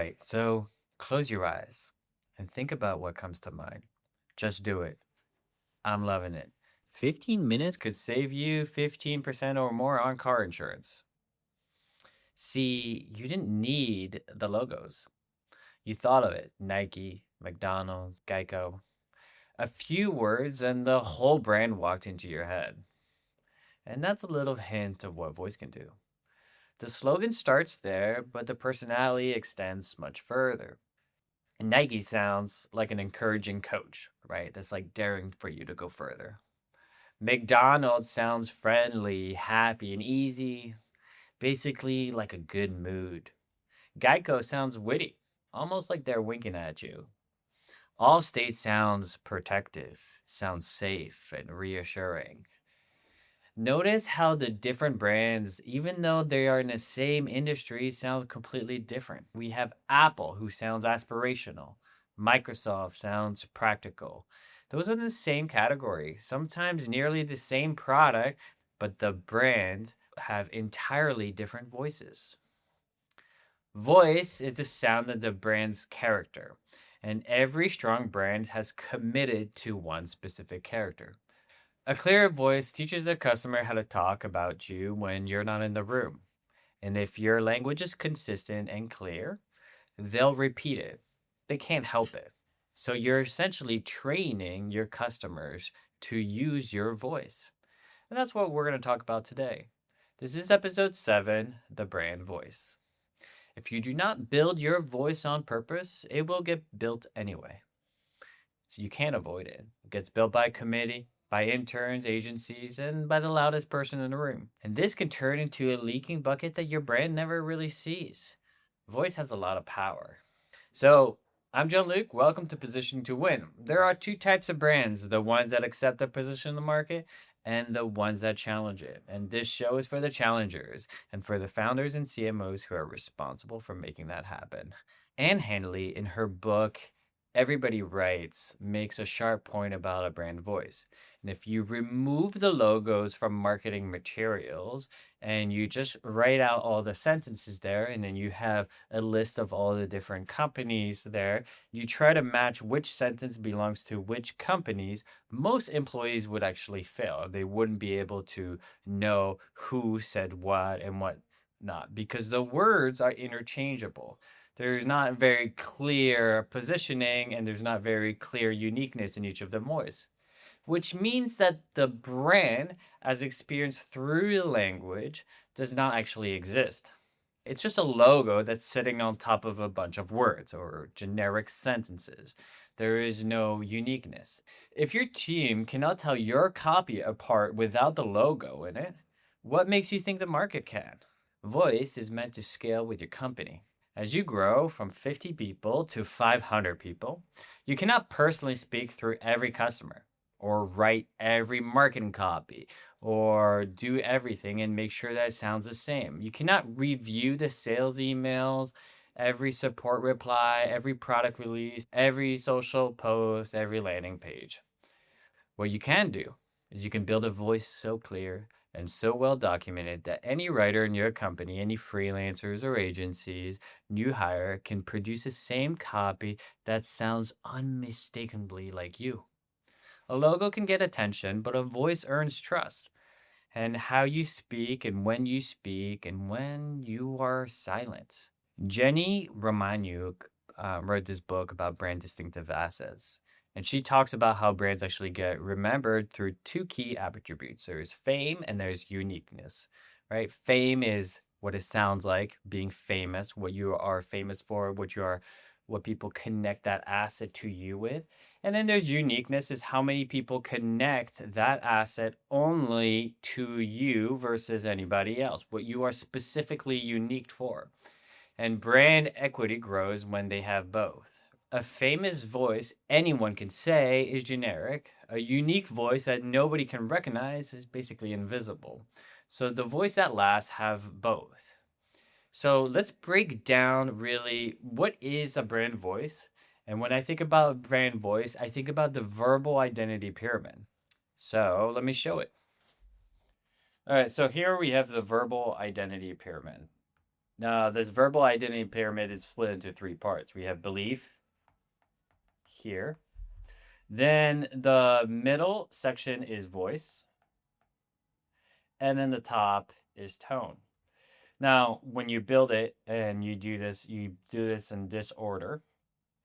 right, so close your eyes and think about what comes to mind. Just do it. I'm loving it. 15 minutes could save you 15% or more on car insurance. See, you didn't need the logos. You thought of it Nike, McDonald's, Geico. A few words, and the whole brand walked into your head. And that's a little hint of what voice can do. The slogan starts there, but the personality extends much further. Nike sounds like an encouraging coach, right? That's like daring for you to go further. McDonald's sounds friendly, happy, and easy, basically like a good mood. Geico sounds witty, almost like they're winking at you. Allstate sounds protective, sounds safe and reassuring. Notice how the different brands, even though they are in the same industry, sound completely different. We have Apple, who sounds aspirational. Microsoft sounds practical. Those are the same category, sometimes nearly the same product, but the brands have entirely different voices. Voice is the sound of the brand's character, and every strong brand has committed to one specific character. A clear voice teaches the customer how to talk about you when you're not in the room. And if your language is consistent and clear, they'll repeat it. They can't help it. So you're essentially training your customers to use your voice. And that's what we're going to talk about today. This is episode 7, The Brand Voice. If you do not build your voice on purpose, it will get built anyway. So you can't avoid it. It gets built by committee, by interns, agencies, and by the loudest person in the room. And this can turn into a leaking bucket that your brand never really sees. Voice has a lot of power. So, I'm John Luke. Welcome to Positioning to Win. There are two types of brands, the ones that accept their position in the market and the ones that challenge it. And this show is for the challengers and for the founders and CMOs who are responsible for making that happen. Anne Handley, in her book, Everybody Writes, makes a sharp point about a brand voice. And if you remove the logos from marketing materials and you just write out all the sentences there, and then you have a list of all the different companies there, you try to match which sentence belongs to which companies, most employees would actually fail. They wouldn't be able to know who said what and what not because the words are interchangeable. There's not very clear positioning and there's not very clear uniqueness in each of the voice, which means that the brand, as experienced through the language, does not actually exist. It's just a logo that's sitting on top of a bunch of words or generic sentences. There is no uniqueness. If your team cannot tell your copy apart without the logo in it, what makes you think the market can? Voice is meant to scale with your company. As you grow from 50 people to 500 people, you cannot personally speak through every customer or write every marketing copy or do everything and make sure that it sounds the same. You cannot review the sales emails, every support reply, every product release, every social post, every landing page. What you can do is you can build a voice so clear and so well documented that any writer in your company, any freelancers or agencies you hire can produce the same copy that sounds unmistakably like you. A logo can get attention, but a voice earns trust. And how you speak and when you are silent. Jenny Romaniuk wrote this book about brand distinctive assets. And she talks about how brands actually get remembered through two key attributes. There's fame and there's uniqueness, right? Fame is what it sounds like, being famous, what you are famous for, what people connect that asset to you with. And then there's uniqueness is how many people connect that asset only to you versus anybody else, what you are specifically unique for. And brand equity grows when they have both. A famous voice anyone can say is generic. A unique voice that nobody can recognize is basically invisible. So the voice that lasts have both. So let's break down really what is a brand voice. And when I think about brand voice, I think about the verbal identity pyramid. So let me show it. All right, so here we have the verbal identity pyramid. This verbal identity pyramid is split into three parts. We have belief here. Then the middle section is voice. And then the top is tone. Now, when you build it and you do this in this order.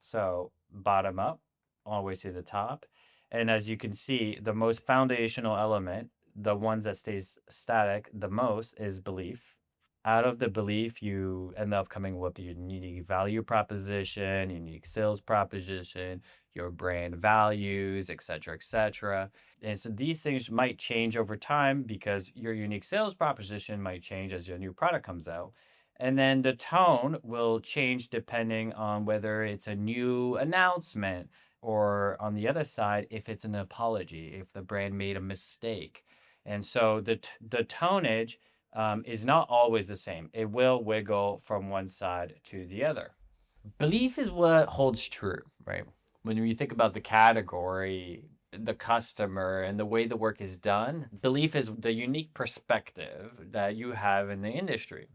So bottom up, all the way to the top. And as you can see, the most foundational element, the ones that stays static the most, is belief. Out of the belief, you end up coming with your unique value proposition, unique sales proposition, your brand values, etc., etc. And so these things might change over time because your unique sales proposition might change as your new product comes out. And then the tone will change depending on whether it's a new announcement or on the other side, if it's an apology, if the brand made a mistake. And so the tonage is not always the same. It will wiggle from one side to the other. Belief is what holds true, right? When you think about the category, the customer, and the way the work is done, belief is the unique perspective that you have in the industry.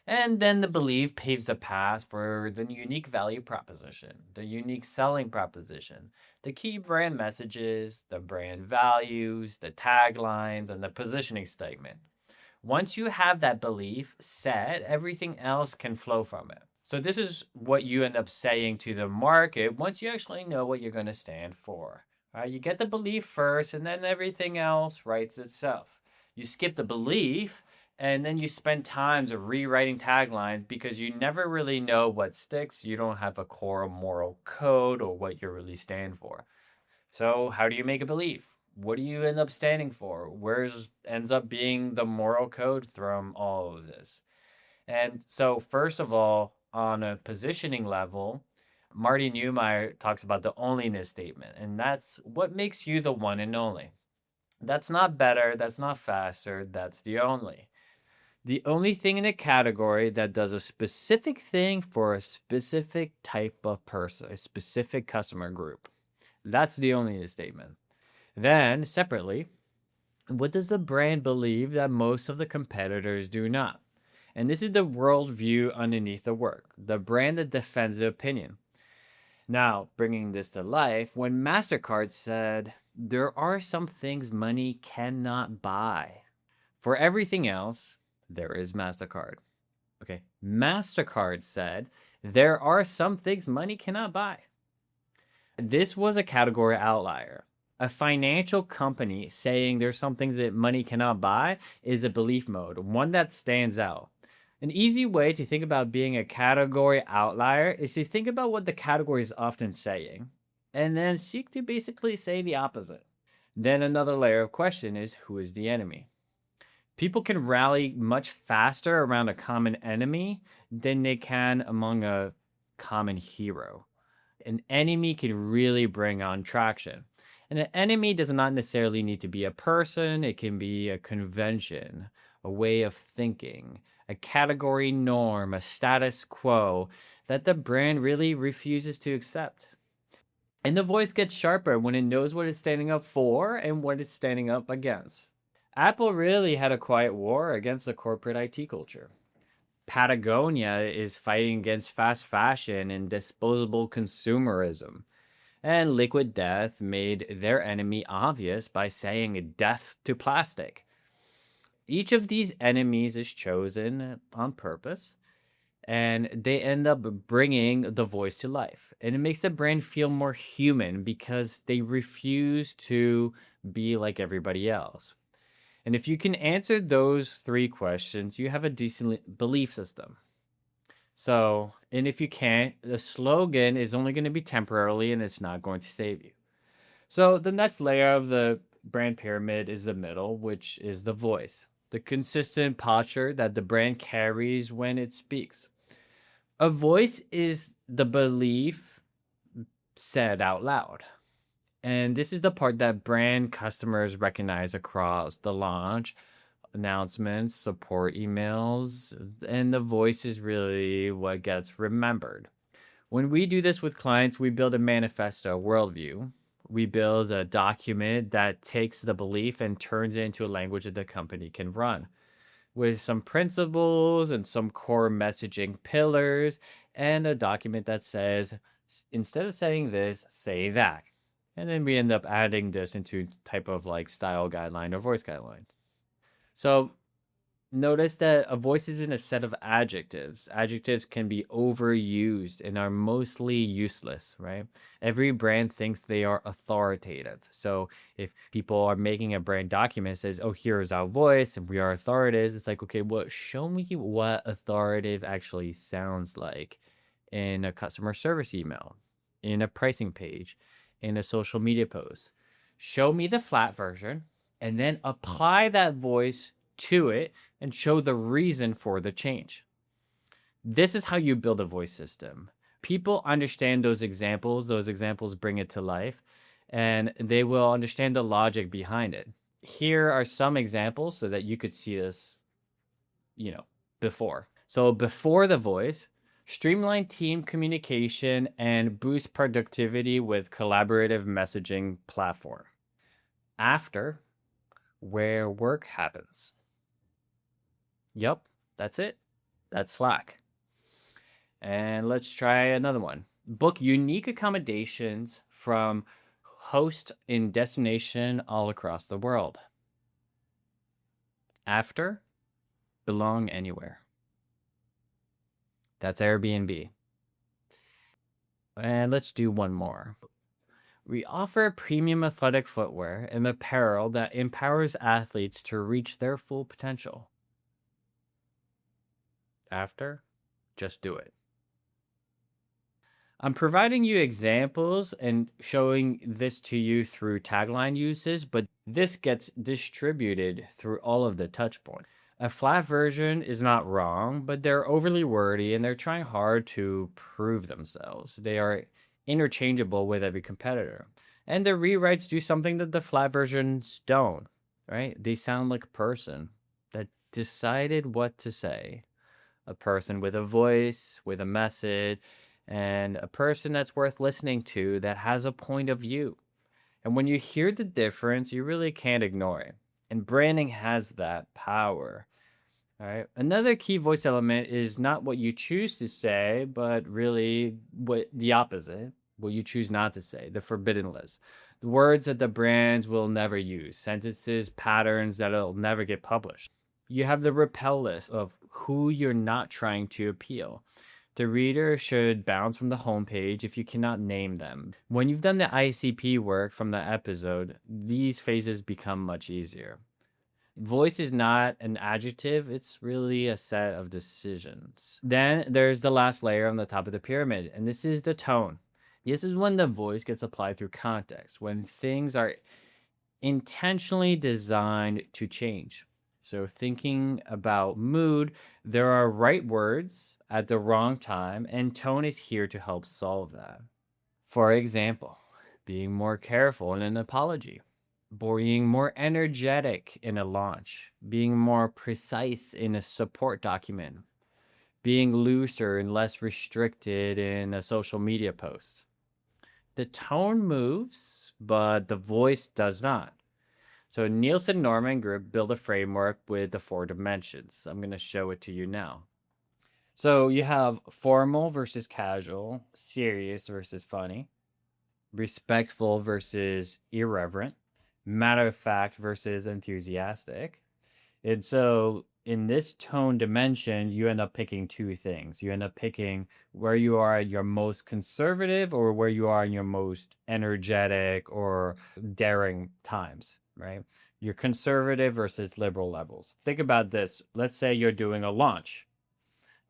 And then the belief paves the path for the unique value proposition, the unique selling proposition, the key brand messages, the brand values, the taglines, and the positioning statement. Once you have that belief set, everything else can flow from it. So this is what you end up saying to the market once you actually know what you're going to stand for. You get the belief first, and then everything else writes itself. You skip the belief, and then you spend times of rewriting taglines because you never really know what sticks. You don't have a core moral code or what you really stand for. So how do you make a belief? What do you end up standing for? Where's ends up being the moral code from all of this? And so, first of all, on a positioning level, Marty Neumeier talks about the onlyness statement, and that's what makes you the one and only. That's not better, that's not faster, that's the only. The only thing in the category that does a specific thing for a specific type of person, a specific customer group. That's the only statement. Then, separately, what does the brand believe that most of the competitors do not? And this is the worldview underneath the work, the brand that defends the opinion. Now, bringing this to life, when MasterCard said, there are some things money cannot buy. For everything else, there is MasterCard. Okay, MasterCard said, there are some things money cannot buy. This was a category outlier. A financial company saying there's some things that money cannot buy is a belief mode, one that stands out. An easy way to think about being a category outlier is to think about what the category is often saying, and then seek to basically say the opposite. Then another layer of question is, who is the enemy? People can rally much faster around a common enemy than they can among a common hero. An enemy can really bring on traction. And an enemy does not necessarily need to be a person, it can be a convention, a way of thinking, a category norm, a status quo that the brand really refuses to accept. And the voice gets sharper when it knows what it's standing up for and what it's standing up against. Apple really had a quiet war against the corporate IT culture. Patagonia is fighting against fast fashion and disposable consumerism. And Liquid Death made their enemy obvious by saying death to plastic. Each of these enemies is chosen on purpose, and they end up bringing the voice to life. And it makes the brand feel more human because they refuse to be like everybody else. And if you can answer those three questions, you have a decent belief system. So, and if you can't, the slogan is only going to be temporarily and it's not going to save you. So, the next layer of the brand pyramid is the middle, which is the voice, the consistent posture that the brand carries when it speaks. A voice is the belief said out loud. And this is the part that brand customers recognize across the launch, announcements, support emails, and the voice is really what gets remembered. When we do this with clients, we build a manifesto, a worldview. We build a document that takes the belief and turns it into a language that the company can run. with some principles and some core messaging pillars, and a document that says, instead of saying this, say that. And then we end up adding this into type of like style guideline or voice guideline. So notice that a voice isn't a set of adjectives. Adjectives can be overused and are mostly useless, right? Every brand thinks they are authoritative. So if people are making a brand document that says, oh, here's our voice and we are authoritative, it's like, okay, well, show me what authoritative actually sounds like in a customer service email, in a pricing page, in a social media post. Show me the flat version and then apply that voice to it and show the reason for the change. This is how you build a voice system. People understand those examples bring it to life, and they will understand the logic behind it. Here are some examples so that you could see this, before. So before the voice, streamline team communication and boost productivity with collaborative messaging platform. After, where work happens. Yep, that's it. That's Slack. And let's try another one. Book unique accommodations from host in destination all across the world. After, belong anywhere. That's Airbnb. And let's do one more. We offer premium athletic footwear and apparel that empowers athletes to reach their full potential. After, just do it. I'm providing you examples and showing this to you through tagline uses, but this gets distributed through all of the touch points. A flat version is not wrong, but they're overly wordy and they're trying hard to prove themselves. They are interchangeable with every competitor. And the rewrites do something that the flat versions don't, right? They sound like a person that decided what to say. A person with a voice, with a message, and a person that's worth listening to that has a point of view. And when you hear the difference, you really can't ignore it. And branding has that power. All right. Another key voice element is not what you choose to say, but really what the opposite, what you choose not to say, the forbidden list. The words that the brands will never use, sentences, patterns that'll never get published. You have the repel list of who you're not trying to appeal. The reader should bounce from the homepage if you cannot name them. When you've done the ICP work from the episode, these phases become much easier. Voice is not an adjective, it's really a set of decisions. Then there's the last layer on the top of the pyramid, and this is the tone. This is when the voice gets applied through context, when things are intentionally designed to change. So thinking about mood, there are right words at the wrong time, and tone is here to help solve that. For example, being more careful in an apology, being more energetic in a launch, being more precise in a support document, being looser and less restricted in a social media post. The tone moves, but the voice does not. So Nielsen Norman Group built a framework with the 4 dimensions. I'm going to show it to you now. So you have formal versus casual, serious versus funny, respectful versus irreverent, matter of fact versus enthusiastic. And so in this tone dimension, you end up picking 2 things. You end up picking where you are at your most conservative or where you are in your most energetic or daring times, right? Your conservative versus liberal levels. Think about this. Let's say you're doing a launch.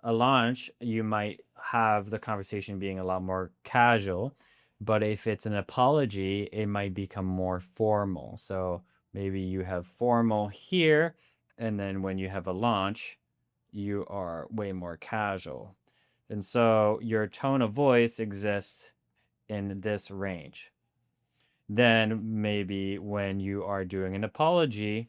A launch, you might have the conversation being a lot more casual, but if it's an apology, it might become more formal. So maybe you have formal here, and then when you have a launch, you are way more casual. And so your tone of voice exists in this range. Then maybe when you are doing an apology,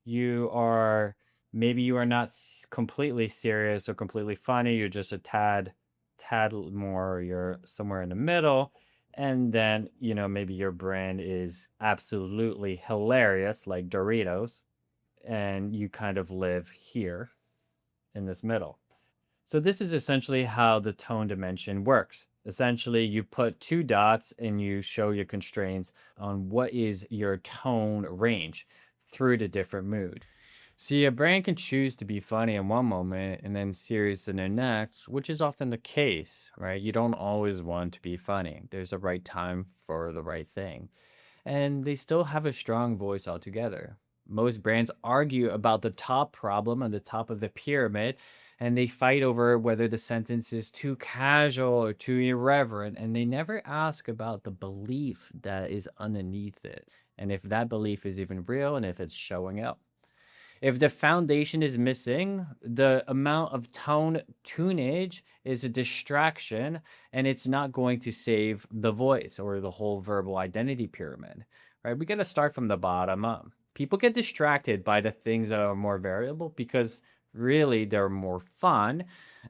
you are not completely serious or completely funny. You're just a tad more, you're somewhere in the middle. And then, maybe your brand is absolutely hilarious, like Doritos. and you kind of live here in this middle. So this is essentially how the tone dimension works. Essentially, you put two dots and you show your constraints on what is your tone range through the different mood. See, a brand can choose to be funny in one moment and then serious in the next, which is often the case, right? You don't always want to be funny. There's a right time for the right thing. And they still have a strong voice altogether. Most brands argue about the top problem on the top of the pyramid, and they fight over whether the sentence is too casual or too irreverent, and they never ask about the belief that is underneath it, and if that belief is even real and if it's showing up. If the foundation is missing, the amount of tone tunage is a distraction and it's not going to save the voice or the whole verbal identity pyramid, right? We got to start from the bottom up. People get distracted by the things that are more variable because really they're more fun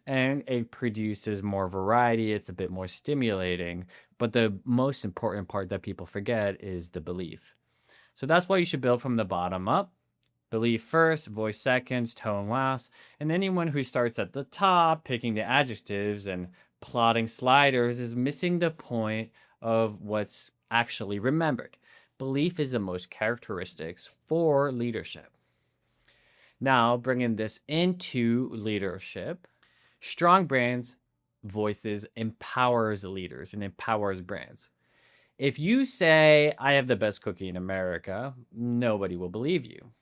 and it produces more variety. It's a bit more stimulating. But the most important part that people forget is the belief. So that's why you should build from the bottom up. Belief first, voice second, tone last, and anyone who starts at the top, picking the adjectives and plotting sliders, is missing the point of what's actually remembered. Belief is the most characteristics for leadership. Now, bringing this into leadership, strong brands, voices empowers leaders and empowers brands. If you say, I have the best cookie in America, nobody will believe you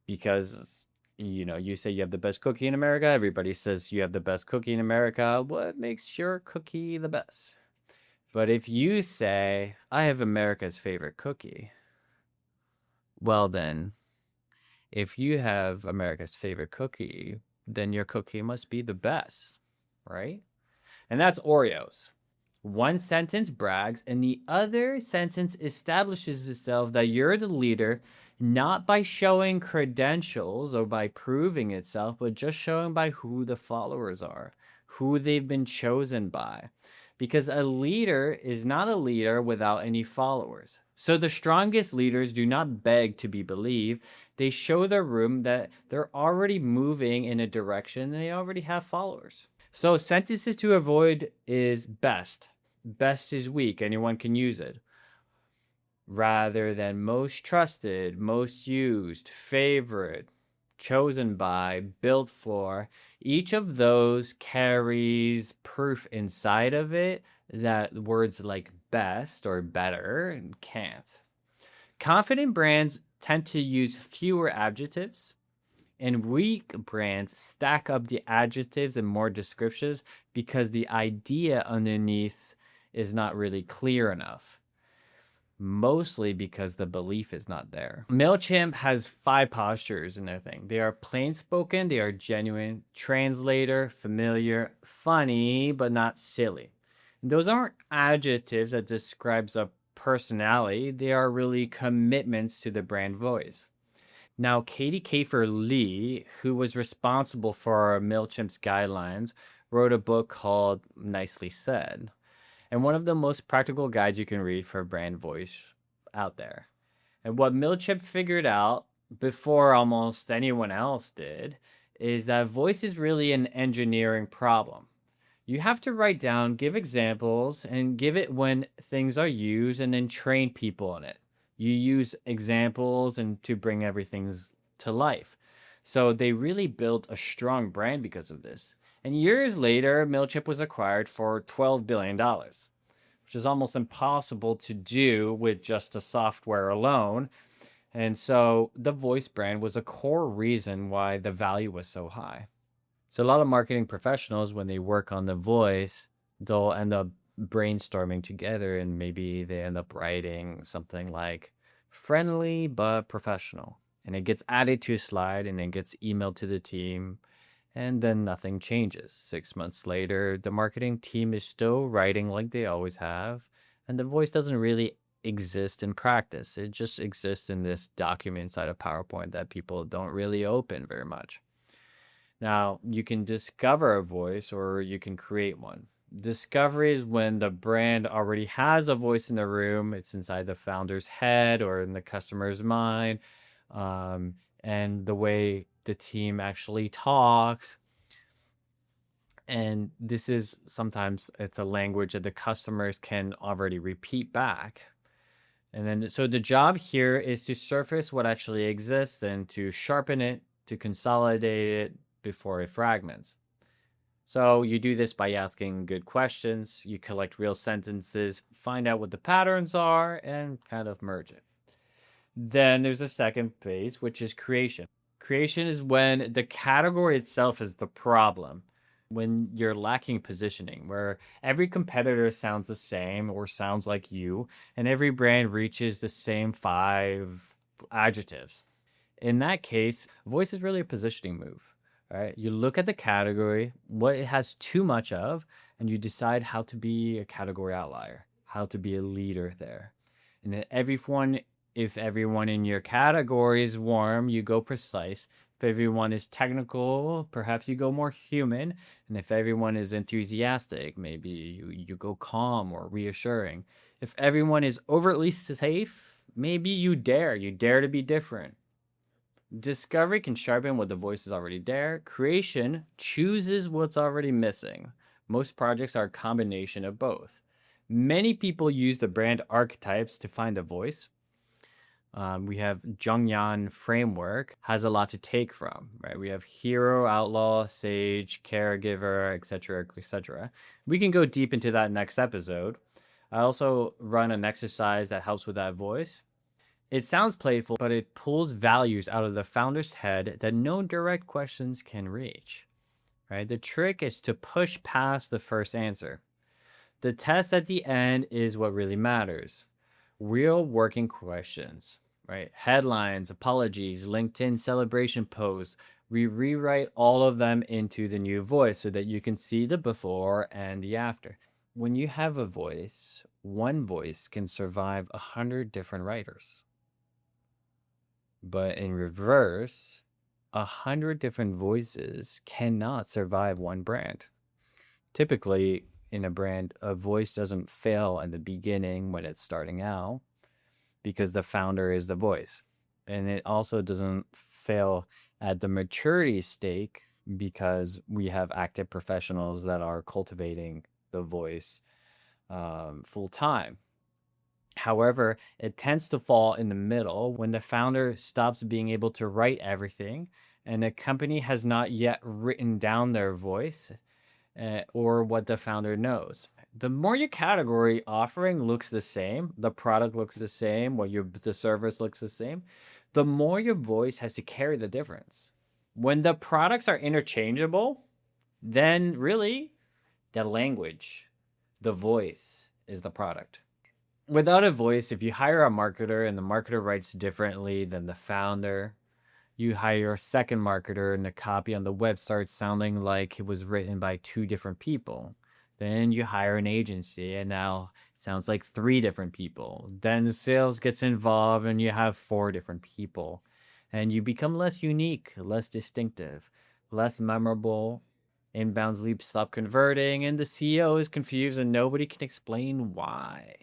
because you say you have the best cookie in America, everybody says you have the best cookie in America. What makes your cookie the best? But if you say I have America's favorite cookie, well then, if you have America's favorite cookie, then your cookie must be the best, right? And that's Oreos. One sentence brags, and the other sentence establishes itself that you're the leader, not by showing credentials or by proving itself, but just showing by who the followers are, who they've been chosen by. Because a leader is not a leader without any followers. So the strongest leaders do not beg to be believed. They show the room that they're already moving in a direction and they already have followers. So sentences to avoid is best. Best is weak. Anyone can use it. Rather than most trusted, most used, favorite, chosen by, built for, each of those carries proof inside of it that words like best or better can't. Confident brands tend to use fewer adjectives, and weak brands stack up the adjectives and more descriptions because the idea underneath is not really clear enough. Mostly because the belief is not there. Mailchimp has 5 postures in their thing. They are plain spoken, they are genuine, translator, familiar, funny, but not silly. And those aren't adjectives that describes a personality, they are really commitments to the brand voice. Now, Katie Kafer Lee, who was responsible for Mailchimp's guidelines, wrote a book called Nicely Said, and one of the most practical guides you can read for brand voice out there. And what Mailchimp figured out before almost anyone else did is that voice is really an engineering problem. You have to write down, give examples, and give it when things are used, and then train people on it. You use examples and to bring everything to life. So they really built a strong brand because of this. And years later, Mailchimp was acquired for $12 billion, which is almost impossible to do with just a software alone. And so the voice brand was a core reason why the value was so high. So a lot of marketing professionals, when they work on the voice, they'll end up brainstorming together and maybe they end up writing something like friendly but professional. And it gets added to a slide and it gets emailed to the team. And then nothing changes. 6 months later, the marketing team is still writing like they always have. And the voice doesn't really exist in practice. It just exists in this document inside of PowerPoint that people don't really open very much. Now, you can discover a voice or you can create one. Discovery is when the brand already has a voice in the room, it's inside the founder's head or in the customer's mind. and the way the team actually talks. And this is sometimes it's a language that the customers can already repeat back. And then, so the job here is to surface what actually exists and to sharpen it, to consolidate it before it fragments. So you do this by asking good questions, you collect real sentences, find out what the patterns are, and kind of merge it. Then there's a second phase, which is creation. Creation is when the category itself is the problem, when you're lacking positioning, where every competitor sounds the same or sounds like you, and every brand reaches the same 5 adjectives. In that case, voice is really a positioning move. Right? You look at the category, what it has too much of, and you decide how to be a category outlier, how to be a leader there. And then if everyone in your category is warm, you go precise. If everyone is technical, perhaps you go more human. And if everyone is enthusiastic, maybe you go calm or reassuring. If everyone is overtly safe, maybe you dare to be different. Discovery can sharpen what the voice is already there. Creation chooses what's already missing. Most projects are a combination of both. Many people use the brand archetypes to find a voice. We have Jungyan framework has a lot to take from, right? We have hero, outlaw, sage, caregiver, etc., etc. We can go deep into that next episode. I also run an exercise that helps with that voice. It sounds playful, but it pulls values out of the founder's head that no direct questions can reach. Right? The trick is to push past the first answer. The test at the end is what really matters. Real working questions, right? Headlines, apologies, LinkedIn celebration posts. We rewrite all of them into the new voice so that you can see the before and the after. When you have a voice, one voice can survive 100 different writers. But in reverse, 100 different voices cannot survive one brand. Typically, in a brand, a voice doesn't fail in the beginning when it's starting out because the founder is the voice. And it also doesn't fail at the maturity stake because we have active professionals that are cultivating the voice full time. However, it tends to fall in the middle when the founder stops being able to write everything and the company has not yet written down their voice or what the founder knows. The more your category offering looks the same, the product looks the same, the service looks the same, the more your voice has to carry the difference. When the products are interchangeable, then really the language, the voice is the product. Without a voice, if you hire a marketer and the marketer writes differently than the founder, you hire a second marketer and the copy on the web starts sounding like it was written by 2 different people. Then you hire an agency and now it sounds like 3 different people. Then the sales gets involved and you have 4 different people. And you become less unique, less distinctive, less memorable. Inbounds leads stop converting and the CEO is confused and nobody can explain why.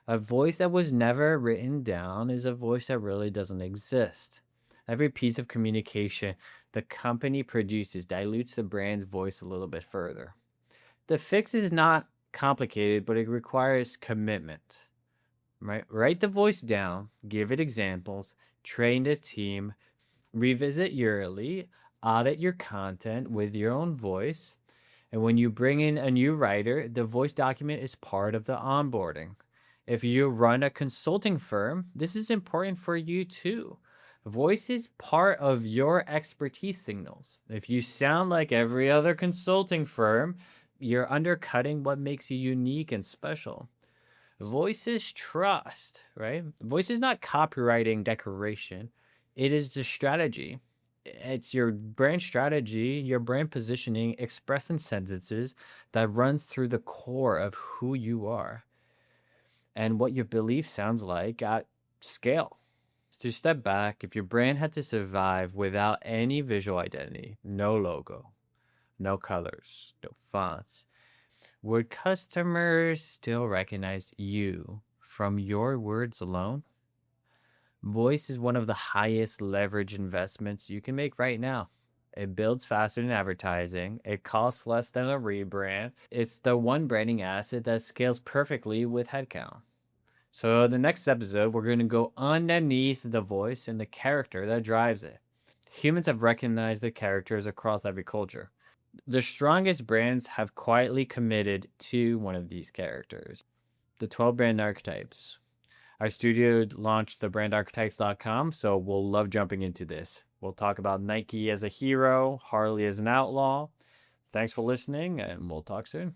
A voice that was never written down is a voice that really doesn't exist. Every piece of communication the company produces dilutes the brand's voice a little bit further. The fix is not complicated, but it requires commitment. Right? Write the voice down, give it examples, train the team, revisit yearly, audit your content with your own voice. And when you bring in a new writer, the voice document is part of the onboarding. If you run a consulting firm, this is important for you too. Voice is part of your expertise signals. If you sound like every other consulting firm, you're undercutting what makes you unique and special. Voice is trust, right? Voice is not copywriting decoration. It is the strategy. It's your brand strategy, your brand positioning expressed in sentences that runs through the core of who you are and what your belief sounds like at scale. To step back, if your brand had to survive without any visual identity, no logo, no colors, no fonts, would customers still recognize you from your words alone? Voice is one of the highest leverage investments you can make right now. It builds faster than advertising. It costs less than a rebrand. It's the one branding asset that scales perfectly with headcount. So, the next episode, we're going to go underneath the voice and the character that drives it. Humans have recognized the characters across every culture. The strongest brands have quietly committed to one of these characters. The 12 brand archetypes. Our studio launched the brandarchetypes.com, so we'll love jumping into this. We'll talk about Nike as a hero, Harley as an outlaw. Thanks for listening, and we'll talk soon.